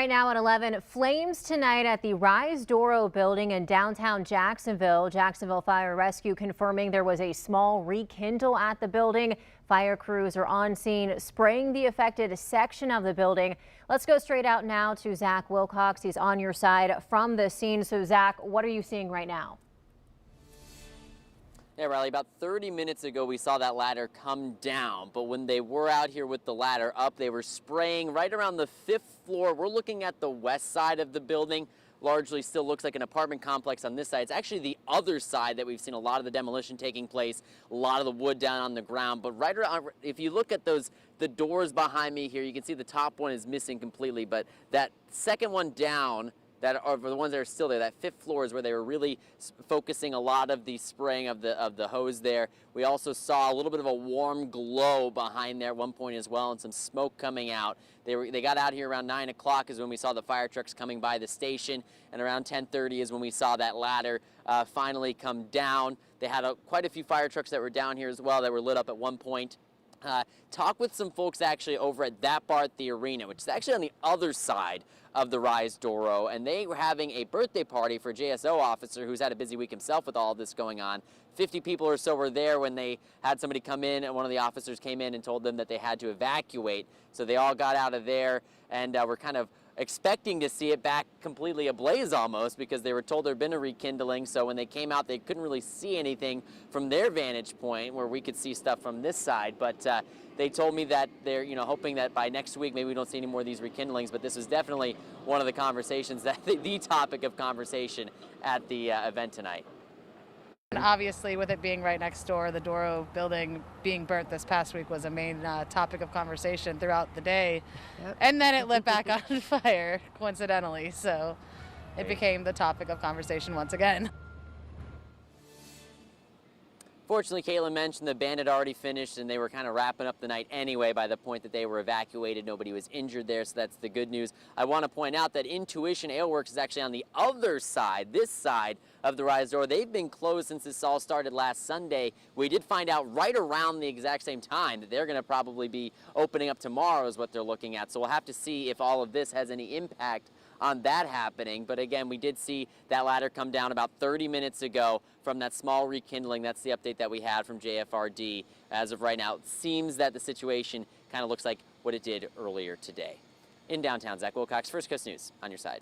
Right now at 11, flames tonight at the RISE Doro building in downtown Jacksonville. Jacksonville Fire Rescue confirming there was a small rekindle at the building. Fire crews are on scene spraying the affected section of the building. Let's go straight out now to Zach Wilcox. He's on your side from the scene. So Zach, what are you seeing right now? Yeah, Riley, about 30 minutes ago, we saw that ladder come down, but when they were out here with the ladder up, they were spraying right around the 5th floor. We're looking at the west side of the building. Largely still looks like an apartment complex on this side. It's actually the other side that we've seen a lot of the demolition taking place, a lot of the wood down on the ground. But right around, if you look at the doors behind me here, you can see the top one is missing completely, but that second one down, that are the ones that are still there, that 5th floor is where they were really focusing a lot of the spraying of the hose there. We also saw a little bit of a warm glow behind there at one point as well, and some smoke coming out. They got out here around 9 o'clock is when we saw the fire trucks coming by the station, and around 10:30 is when we saw that ladder finally come down. They had quite a few fire trucks that were down here as well that were lit up at one point. Talk with some folks actually over at that bar at the arena, which is actually on the other side of the RISE Doro, and they were having a birthday party for a JSO officer who's had a busy week himself with all of this going on. 50 people or so were there when they had somebody come in, and one of the officers came in and told them that they had to evacuate. So they all got out of there, and were kind of expecting to see it back completely ablaze almost, because they were told there had been a rekindling. So when they came out, they couldn't really see anything from their vantage point where we could see stuff from this side. But they told me that they're hoping that by next week maybe we don't see any more of these rekindlings. But this was definitely one of the conversations, that the topic of conversation at the event tonight. And obviously, with it being right next door, the Doro building being burnt this past week was a main topic of conversation throughout the day. Yep. And then it lit back on fire, coincidentally. So it became the topic of conversation once again. Fortunately, Caitlin mentioned the band had already finished and they were kind of wrapping up the night anyway by the point that they were evacuated. Nobody was injured there, so that's the good news. I want to point out that Intuition Aleworks is actually on the other side, this side of the RISE Doro. They've been closed since this all started last Sunday. We did find out right around the exact same time that they're going to probably be opening up tomorrow is what they're looking at. So we'll have to see if all of this has any impact on that happening. But again, we did see that ladder come down about 30 minutes ago from that small rekindling. That's the update that we had from JFRD. As of right now, it seems that the situation kind of looks like what it did earlier today. In downtown, Zach Wilcox, First Coast News, on your side.